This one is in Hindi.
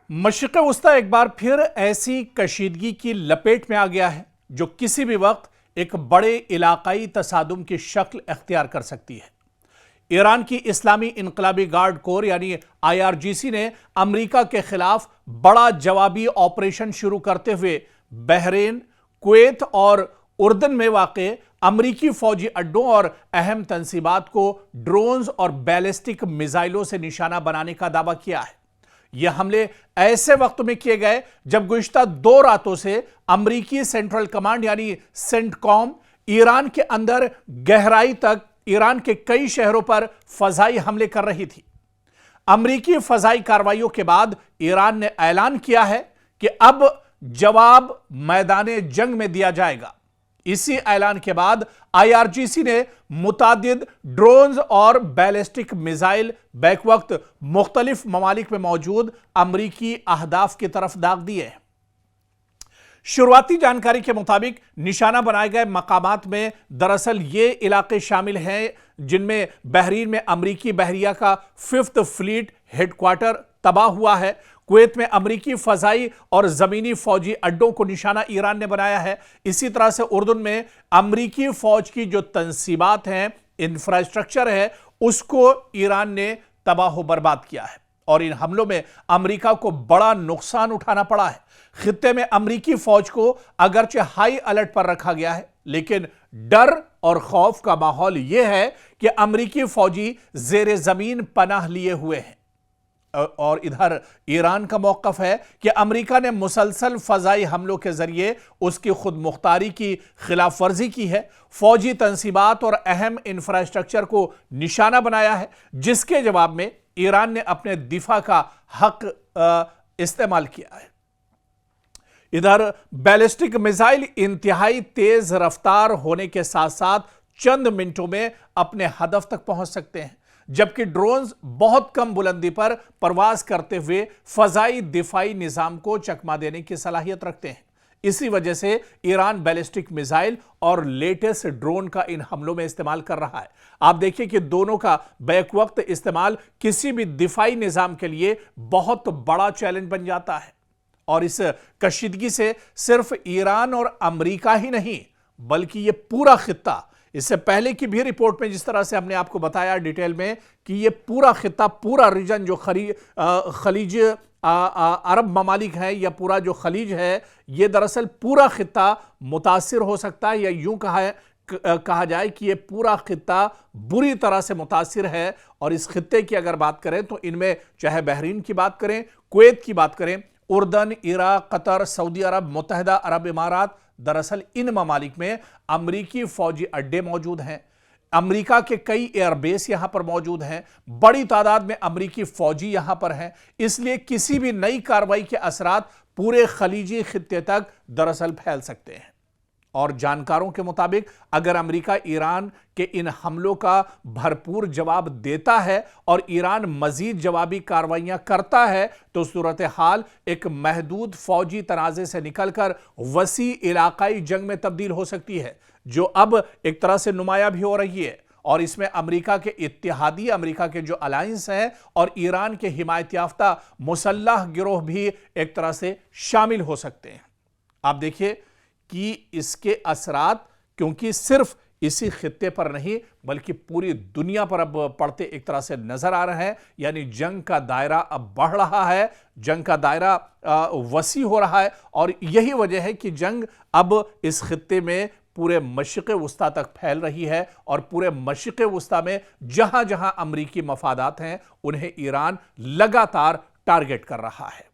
मशरिक़ वस्ता एक बार फिर ऐसी कशीदगी की लपेट में आ गया है जो किसी भी वक्त एक बड़े इलाकाई तसादुम की शक्ल अख्तियार कर सकती है। ईरान की इस्लामी इनकलाबी गार्ड कोर यानी IRGC ने अमेरिका के खिलाफ बड़ा जवाबी ऑपरेशन शुरू करते हुए बहरीन, कुवैत और उर्दन में वाक़े अमरीकी फौजी अड्डों और अहम तंसीबात को ड्रोन्स और बैलिस्टिक मिसाइलों से निशाना बनाने का दावा किया है। यह हमले ऐसे वक्त में किए गए जब गुज़िश्ता 2 रातों से अमरीकी सेंट्रल कमांड यानी सेंटकॉम ईरान के अंदर गहराई तक ईरान के कई शहरों पर फजाई हमले कर रही थी। अमरीकी फजाई कार्रवाइयों के बाद ईरान ने ऐलान किया है कि अब जवाब मैदाने जंग में दिया जाएगा। इसी ऐलान के बाद IRGC ने मुतादिद ड्रोन्स और बैलिस्टिक मिसाइल बैक वक्त मुख्तलिफ ममालिक में मौजूद अमरीकी अहदाफ की तरफ दाग दिए हैं। शुरुआती जानकारी के मुताबिक निशाना बनाए गए मकामात में दरअसल ये इलाके शामिल हैं जिनमें बहरीन में अमरीकी बहरिया का 5th फ्लीट हेडक्वार्टर तबाह हुआ है। कुवैत में अमरीकी फजाई और जमीनी फौजी अड्डों को निशाना ईरान ने बनाया है। इसी तरह से उर्दन में अमरीकी फौज की जो तंसीबात हैं, इंफ्रास्ट्रक्चर है, उसको ईरान ने तबाह बर्बाद किया है और इन हमलों में अमरीका को बड़ा नुकसान उठाना पड़ा है। खित्ते में अमरीकी फौज को अगरचे हाई अलर्ट पर रखा गया है, लेकिन डर और खौफ का माहौल यह है कि अमरीकी फौजी जेर जमीन पनाह लिए हुए हैं। और इधर ईरान का मौकफ है कि अमेरिका ने मुसलसल फजाई हमलों के जरिए उसकी खुद मुख्तारी की खिलाफ वर्जी की है, फौजी तंसीबात और अहम इंफ्रास्ट्रक्चर को निशाना बनाया है, जिसके जवाब में ईरान ने अपने दिफा का हक इस्तेमाल किया है। इधर बैलिस्टिक मिसाइल इंतहाई तेज रफ्तार होने के साथ साथ चंद मिनटों में अपने हदफ तक पहुंच सकते हैं, जबकि ड्रोन्स बहुत कम बुलंदी पर परवाज करते हुए फजाई दिफाई निजाम को चकमा देने की सलाहियत रखते हैं। इसी वजह से ईरान बैलिस्टिक मिसाइल और लेटेस्ट ड्रोन का इन हमलों में इस्तेमाल कर रहा है। आप देखिए कि दोनों का बैक वक्त इस्तेमाल किसी भी दिफाई निजाम के लिए बहुत बड़ा चैलेंज बन जाता है। और इस कशीदगी से सिर्फ ईरान और अमेरिका ही नहीं बल्कि यह पूरा खित्ता, इससे पहले की भी रिपोर्ट में जिस तरह से हमने आपको बताया डिटेल में कि यह पूरा खित्ता, पूरा रीजन जो खलीज अरब ममालिक है या पूरा जो खलीज है, यह दरअसल पूरा खित्ता मुतासिर हो सकता है, या यूं कहा जाए कि यह पूरा खित्ता बुरी तरह से मुतासिर है। और इस खित्ते की अगर बात करें तो इनमें चाहे बहरीन की बात करें, कुवैत की बात करें, उर्दन, इराक, कतर, सऊदी अरब, मुत्तहिदा अरब इमारात, दरअसल इन ममालिक में अमरीकी फौजी अड्डे मौजूद हैं। अमरीका के कई एयरबेस यहां पर मौजूद हैं। बड़ी तादाद में अमरीकी फौजी यहां पर हैं। इसलिए किसी भी नई कार्रवाई के असरात पूरे खलीजी खित्ते तक दरअसल फैल सकते हैं। और जानकारों के मुताबिक अगर अमेरिका ईरान के इन हमलों का भरपूर जवाब देता है और ईरान मजीद जवाबी कार्रवाइयां करता है तो सूरत हाल एक महदूद फौजी तनाज़े से निकलकर वसी इलाकाई जंग में तब्दील हो सकती है, जो अब एक तरह से नुमाया भी हो रही है। और इसमें अमेरिका के इत्तेहादी, अमेरिका के जो अलायंस हैं और ईरान के हिमायत याफ्ता मुसल्लह गिरोह भी एक तरह से शामिल हो सकते हैं। आप देखिए कि इसके असरात क्योंकि सिर्फ इसी खित्ते पर नहीं बल्कि पूरी दुनिया पर अब पड़ते एक तरह से नजर आ रहे हैं। यानी जंग का दायरा अब बढ़ रहा है, जंग का दायरा वसी हो रहा है और यही वजह है कि जंग अब इस खित्ते में पूरे मशरिक़ वस्ता तक फैल रही है और पूरे मशरिक़ वस्ता में जहां जहां अमरीकी मफादात हैं उन्हें ईरान लगातार टारगेट कर रहा है।